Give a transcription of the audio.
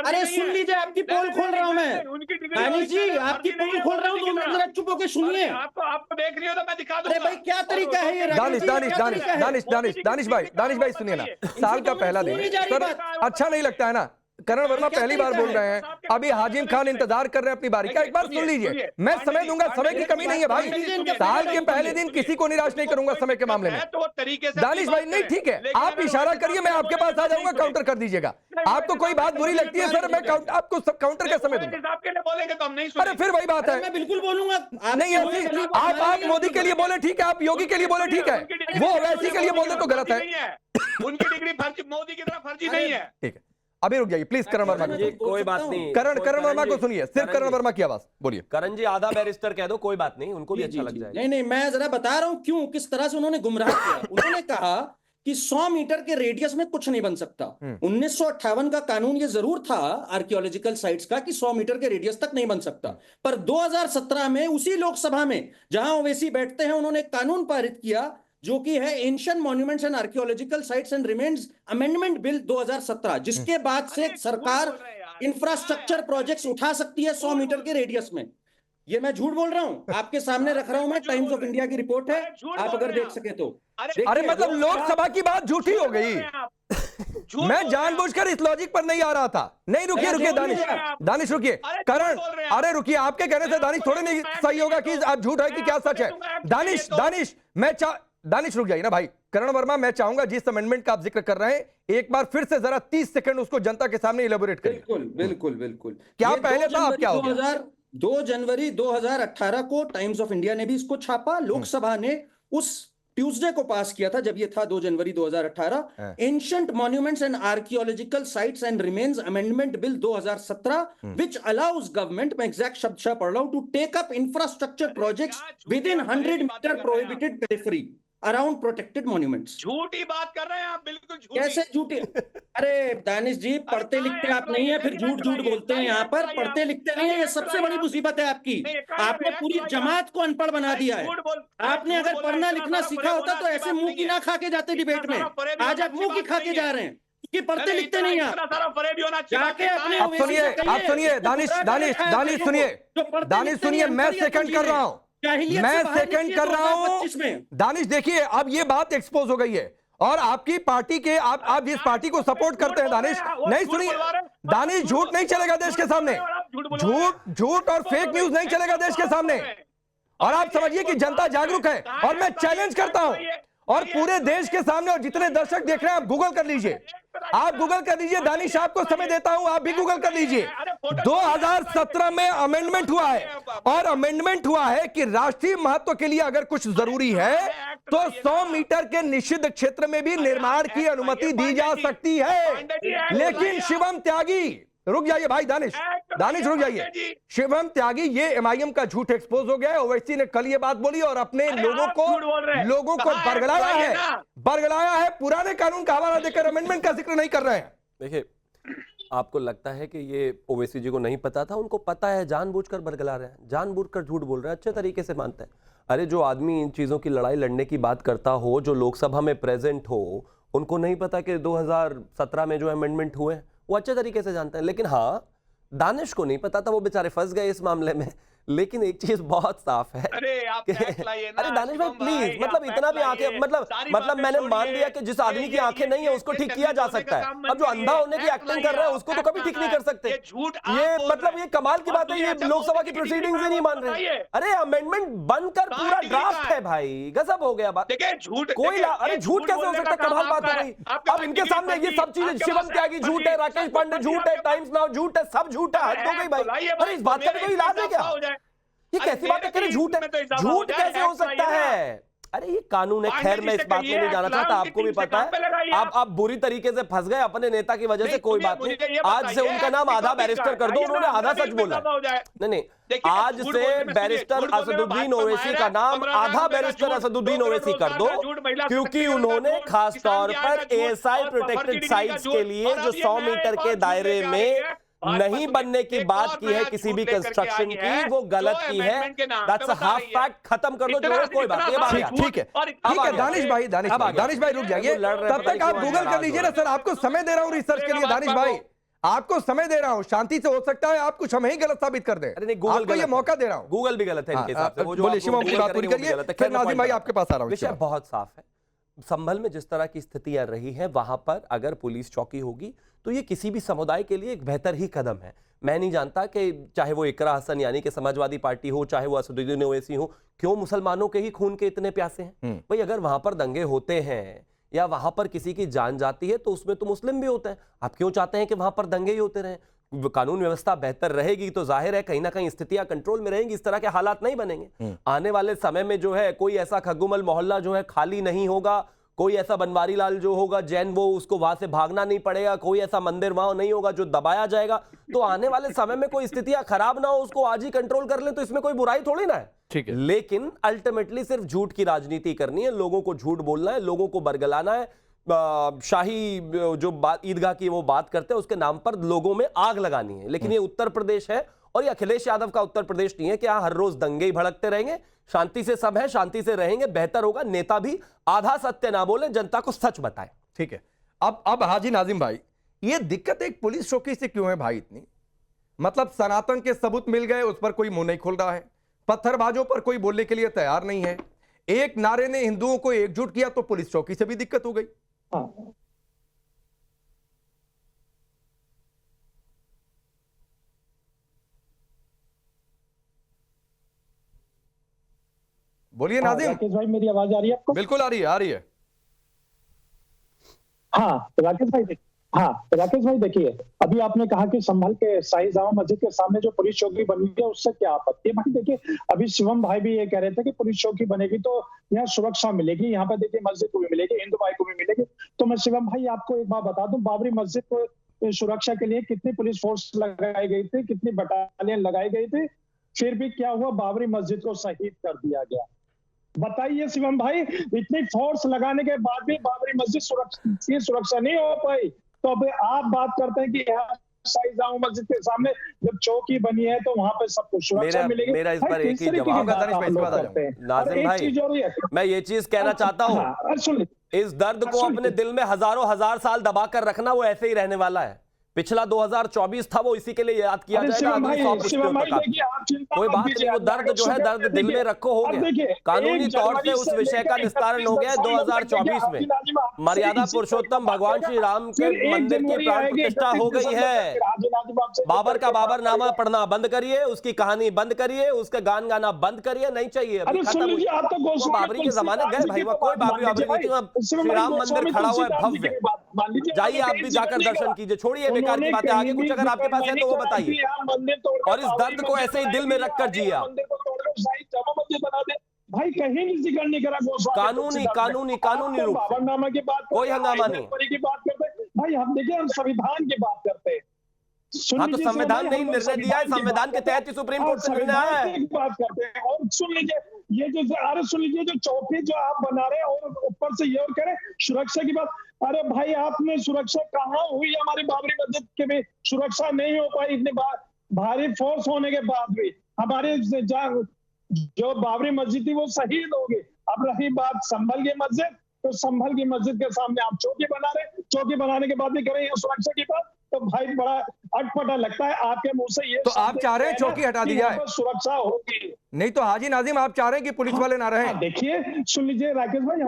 अरे नहीं सुन है। लीजिए, आपकी पोल खोल रहा हूं मैं। उनकी डिग्री दानिश जी, फर्जी आपकी नहीं पोल है, खोल रहा हूं, फर्जी 2 की मिनट तरह। जरा चुप होके सुनिए। आपको देख रही हो तो मैं दिखा दूंगा। अरे भाई क्या तरीका है ये, दानिश राकेश जी, दानिश क्या दानिश तरीका है? दानिश भाई सुनिए ना, साल का पहला दिन सुनी जा है रही सर, बात। अच्छा नहीं लगता है ना? करण वर्मा क्या पहली बार तरीका बोल है? रहे हैं, अभी हाजिम खान इंतजार कर रहे हैं अपनी बारी का। एक बार सुन लीजिए, मैं समय दूंगा, समय की कमी नहीं है भाई। साल के पहले दिन किसी को निराश नहीं करूंगा समय के मामले में। तो तरीके से दानिश भाई नहीं, ठीक है, आप इशारा करिए, मैं आपके पास आ जाऊंगा, काउंटर कर दीजिएगा। आपको कोई बात बुरी लगती है सर, मैं आपको सब काउंटर का समय दूंगा। आपके लिए बोलेंगे तो हम नहीं अरे फिर वही बात है, मैं बिल्कुल बोलूंगा। नहीं ऐसी आप मोदी के लिए बोले ठीक है, आप योगी के लिए बोले ठीक है, वो वैसी के लिए बोले तो गलत है। उनकी डिग्री फर्जी, मोदी की तरह फर्जी नहीं है। ठीक है, अभी रुक जाइए प्लीज। करण वर्मा जी कोई बात नहीं, करण वर्मा को सुनिए, सिर्फ करण वर्मा की आवाज बोलिए। करण जी आधा बैरिस्टर कह दो, कोई बात नहीं, उनको भी अच्छा लग जाएगा। नहीं, मैं जरा बता रहा हूं क्यों, किस तरह से उन्होंने गुमराह किया। उन्होंने कहा कि 100 मीटर के रेडियस में कुछ नहीं बन सकता। 1958 का कानून ये जरूर था आर्कियोलॉजिकल साइट्स का कि 100 मीटर के रेडियस तक नहीं बन सकता, पर 2017 में उसी लोकसभा में जहां ओवैसी बैठते हैं, उन्होंने एक कानून पारित किया जो कि है ancient monuments and archaeological sites and remains amendment bill 2017, जिसके बाद से सरकार इंफ्रास्ट्रक्चर प्रोजेक्ट्स उठा सकती है 100 मीटर के रेडियस में। ये मैं झूठ बोल रहा हूं, आपके सामने रख रहा हूं मैं, टाइम्स ऑफ इंडिया की रिपोर्ट है, आप अगर देख सके तो। अरे मतलब लोकसभा की बात झूठी हो गई। मैं जानबूझकर इस लॉजिक पर नहीं आ रहा था। नहीं रुकिए दानिश रुकिए। करण, अरे रुकिए, आपके कहने से दानिश थोड़े नहीं सही होगा कि आप झूठ है कि क्या सच है। दानिश रुक जाइए ना भाई। करण वर्मा, मैं चाहूंगा जिस अमेंडमेंट का आप जिक्र कर रहे हैं, एक बार फिर से जरा 30 सेकंड उसको जनता के सामने इलेबोरेट करिए। बिल्कुल। क्या पहले था, अब क्या हो गया? 2 जनवरी 2018 को टाइम्स ऑफ इंडिया ने भी इसको छापा, लोकसभा ने उस ट्यूसडे को पास किया था जब ये था 2 जनवरी 2018, ancient monuments and archaeological sites and remains amendment bill 2017, which allows government, मैं एग्जैक्ट शब्द पढ़ रहा हूं, to take up infrastructure projects within 100 metre prohibited territory around protected monuments. झूठी बात कर रहे हैं आप, बिल्कुल झूठी। कैसे झूठी? अरे दानिश जी, पढ़ते लिखते आप नहीं है, फिर झूठ बोलते हैं यहाँ पर। पढ़ते लिखते नहीं है, ये सबसे बड़ी मुसीबत है आपकी। आपने पूरी जमात को अनपढ़ बना दिया है। आपने अगर पढ़ना लिखना सीखा होता तो ऐसे मुंह की ना खा के जाते डिबेट में। आज आप मुंह की खा के जा रहे हैं कि पढ़ते लिखते नहीं आप। जाके अपने आप सुनिए दानिश सुनिए, मैं सेकंड कर रहा हूं, दानिश देखिए, अब ये बात एक्सपोज हो गई है और आपकी पार्टी के आप जिस पार्टी को सपोर्ट करते हैं दानिश, नहीं सुनिए दानिश, झूठ नहीं चलेगा देश के सामने। झूठ और फेक न्यूज नहीं चलेगा देश के सामने। और आप समझिए कि जनता जागरूक है और मैं चैलेंज करता हूं, और पूरे देश के सामने, और जितने दर्शक देख रहे हैं आप गूगल कर लीजिए, दानिश आपको समय देता हूं, आप भी गूगल कर लीजिए। 2017 में अमेंडमेंट हुआ है, और अमेंडमेंट हुआ है कि राष्ट्रीय महत्व के लिए अगर कुछ जरूरी है तो 100 मीटर के निषिद्ध क्षेत्र में भी निर्माण की अनुमति दी जा सकती है। लेकिन शिवम त्यागी, रुक जाइए भाई, दानिश रुक जाइए। शिवम त्यागी, ये एमआईएम का झूठ एक्सपोज हो गया है। ओवैसी ने कल ये बात बोली और अपने लोगों को बरगलाया है, पुराने कानून का हवाला देकर अमेंडमेंट का जिक्र नहीं कर रहे हैं। देखिए, आपको लगता है कि ये ओवैसी जी को नहीं पता था? उनको पता है, जानबूझकर बरगला रहे हैं, जानबूझकर झूठ बोल रहे हैं, अच्छे तरीके से मानते हैं। अरे जो आदमी इन चीजों की लड़ाई लड़ने की बात करता हो, जो लोकसभा में प्रेजेंट हो, उनको नहीं पता कि 2017 में जो अमेंडमेंट हुए वो अच्छे तरीके से जानते हैं। लेकिन हाँ, दानिश को नहीं पता था, वो बेचारे फंस गए इस मामले में। लेकिन एक चीज बहुत साफ है, अरे दानिश भाई प्लीज, मतलब इतना भी आंखें, मतलब मैंने मान लिया कि जिस आदमी की आंखें नहीं है उसको ठीक किया जा सकता है। अब जो अंधा होने की एक्टिंग कर रहा है उसको तो कभी ठीक नहीं कर सकते। ये मतलब ये कमाल की बात है, ये लोकसभा की प्रोसीडिंग्स ही नहीं मान रहे। अरे अमेंडमेंट बनकर पूरा ड्राफ्ट है भाई, गजब हो गया बात। कोई अरे झूठ कैसे हो सकता है? कमाल बात है भाई। अब इनके सामने ये सब चीजें, शिवम त्यागी झूठ है, राकेश पांडे झूठ है, टाइम्स नाउ झूठ है, सब झूठ है, हद हो गई भाई। अरे इस बात का भी कोई इलाज है क्या? ये कैसी बात है? झूठ है, झूठ कैसे हो सकता है? अरे ये कानून है। खैर, मैं इस बात में नहीं जाना चाहता, आपको भी पता है। आप बुरी तरीके से फंस गए अपने नेता की वजह से, कोई बात नहीं। आज से उनका नाम आधा बैरिस्टर कर दो, उन्होंने आधा सच बोला। नहीं, आज से बैरिस्टर असदुद्दीन ओवैसी का नाम आधा बैरिस्टर असदुद्दीन ओवैसी कर दो, क्योंकि उन्होंने खास तौर पर एएसआई प्रोटेक्टेड साइट्स के लिए जो 100 मीटर के दायरे में नहीं बनने की बात की है किसी भी कंस्ट्रक्शन की, वो गलत की है। दैट्स अ हाफ फैक्ट, खत्म कर दो, कोई बात नहीं। ठीक है दानिश भाई रुक जाइए, तब तक आप गूगल कर लीजिए ना सर, आपको समय दे रहा हूं रिसर्च के लिए। दानिश भाई आपको समय दे रहा हूं, शांति से हो सकता है आप कुछ हमें ही गलत साबित कर दें। अरे नहीं, गूगल आपको ये गलत है। मौका दे रहा हूं। गूगल भी गलत है इनके हिसाब से। वो जो बोलिए, आप शिवम की गूगल बात पूरी करेंगे, वो भी करिए, गलत है। फिर खैर, मैं नाज़िम भाई point आपके पास आ रहा हूं। विषय बहुत साफ है। संभल में जिस तरह की स्थितियां रही हैं, वहां पर अगर पुलिस चौकी होगी तो ये किसी भी समुदाय के लिए एक बेहतर ही कदम है। मैं नहीं जानता कि चाहे वो इकरा हसन यानी कि समाजवादी पार्टी हो, चाहे वो असदुद्दीन ओवैसी हो, क्यों मुसलमानों के ही खून के इतने प्यासे हैं। भाई अगर वहां पर दंगे होते हैं या वहां पर किसी की जान जाती है तो उसमें तो मुस्लिम भी होते हैं। आप क्यों चाहते हैं कि वहां पर दंगे ही होते रहें? कानून व्यवस्था बेहतर रहेगी तो जाहिर है कहीं ना कहीं स्थितियां कंट्रोल में रहेंगी, इस तरह के हालात नहीं बनेंगे। आने वाले समय में जो है कोई ऐसा खग्गुमल मोहल्ला जो है खाली नहीं होगा, कोई ऐसा बनवारी लाल जो होगा जैन, वो उसको वहां से भागना नहीं पड़ेगा, कोई ऐसा मंदिर वहां नहीं होगा जो दबाया जाएगा। तो आने वाले समय में कोई स्थितियां खराब ना हो, उसको आज ही कंट्रोल कर ले तो इसमें कोई बुराई थोड़ी ना है। ठीक है, लेकिन अल्टीमेटली सिर्फ झूठ की राजनीति करनी है, लोगों को झूठ बोलना है, लोगों को बरगलाना है। शाही जो बात ईदगाह की वो बात करते हैं उसके नाम पर लोगों में आग लगानी है। लेकिन ये उत्तर प्रदेश है और ये अखिलेश यादव का उत्तर प्रदेश नहीं है कि हर रोज दंगे ही भड़कते रहेंगे। शांति से सब है, शांति से रहेंगे, बेहतर होगा। नेता भी आधा सत्य ना बोले, जनता को सच बताएं। ठीक है। अब हाजी नाजिम भाई, ये दिक्कत एक पुलिस चौकी से क्यों है भाई इतनी? मतलब सनातन के सबूत मिल गए, उस पर कोई मुंह नहीं खोल रहा है, पत्थरबाजों पर कोई बोलने के लिए तैयार नहीं है, एक नारे ने हिंदुओं को एकजुट किया तो पुलिस चौकी से भी दिक्कत हो गई। बोलिए नाजिम। राकेश भाई, मेरी आवाज आ रही है आपको? बिल्कुल आ रही है, आ रही है। हाँ राकेश भाई देखिए, अभी आपने कहा कि संभल के शाही जामा मस्जिद के सामने जो पुलिस चौकी बनी है उससे क्या आपत्ति है? भाई देखिए, अभी शिवम भाई भी ये कह रहे थे कि पुलिस चौकी बनेगी तो यहाँ सुरक्षा मिलेगी, यहाँ पे देखिए मस्जिद को भी मिलेगी, हिंदू भाई को भी मिलेगी। तो मैं शिवम भाई आपको एक बात बता दूं, बाबरी मस्जिद को सुरक्षा के लिए कितनी पुलिस फोर्स लगाई गई थी, कितनी बटालियन लगाई गई थी, फिर भी क्या हुआ? बाबरी मस्जिद को शहीद कर दिया गया। बताइए शिवम भाई, इतनी फोर्स लगाने के बाद भी बाबरी मस्जिद सुरक्षा नहीं हो पाई। तो अब आप बात करते हैं कि यहाँ शाही जामा मस्जिद के सामने जब चौकी बनी है तो वहां पे सबको सुरक्षा मिलेगी। मेरा इस पर एक ही जवाब है नाज़िम भाई, मैं ये चीज कहना चाहता हूँ, इस दर्द को अपने दिल में हजारों हजार साल दबा कर रखना, वो ऐसे ही रहने वाला है। पिछला 2024 था, वो इसी के लिए याद किया जाएगा। कोई बात नहीं, वो दर्द जो है दर्द दिल में रखो, हो गया। कानूनी तौर से उस विषय का निस्तारण हो गया 2024 में। मर्यादा पुरुषोत्तम भगवान श्री राम के मंदिर की प्राण प्रतिष्ठा हो गई है। बाबर का बाबरनामा पढ़ना बंद करिए, उसकी कहानी बंद करिए, उसके गान गाना बंद करिए, नहीं चाहिए। अभी खत्म, बाबरी के जमाने गए भाई, वह कोई बाबरी नहीं। श्री राम मंदिर खड़ा हुआ है भव्य, जाइए आप भी जाकर दर्शन कीजिए। छोड़िए बेकार की बातें, आगे कुछ अगर आपके पास है तो वो बताइए। और इस दर्द को ऐसे ही दिल में रखकर जिए आप। भाई कहीं भी जिक्र नहीं करा कानूनी रूप बाबरनामा की बात, कोई हंगामा नहीं की बात करते भाई। हम देखिए, हम संविधान की बात करते हैं। हाँ तो संविधान ने निर्णय दिया है, संविधान के तहत ही सुप्रीम कोर्ट से निर्णय आया है। बात करते हैं और सुन लीजिए, ये जो चौकी जो आप बना रहे हैं और ऊपर से ये और कह रहे सुरक्षा की बात। अरे भाई, आपने सुरक्षा कहाँ हुई? हमारी बाबरी मस्जिद के भी सुरक्षा नहीं हो पाई, इतनी भारी फोर्स होने के बाद भी। हमारे जो बाबरी मस्जिद थी वो शहीद हो गई। अब रही बात संभल की मस्जिद, तो संभल की मस्जिद के सामने आप चौकी बना रहे, चौकी बनाने के बाद भी करें सुरक्षा की बात, तो भाई बड़ा अटपटा लगता है आपके मुंह से। ये तो आप चाह रहे हैं चौकी हटा दी जाए, सुरक्षा होगी? नहीं तो हाजी नाजिम आप चाह रहे हैं कि पुलिस वाले ना रहे? देखिए सुन लीजिए राकेश भाई,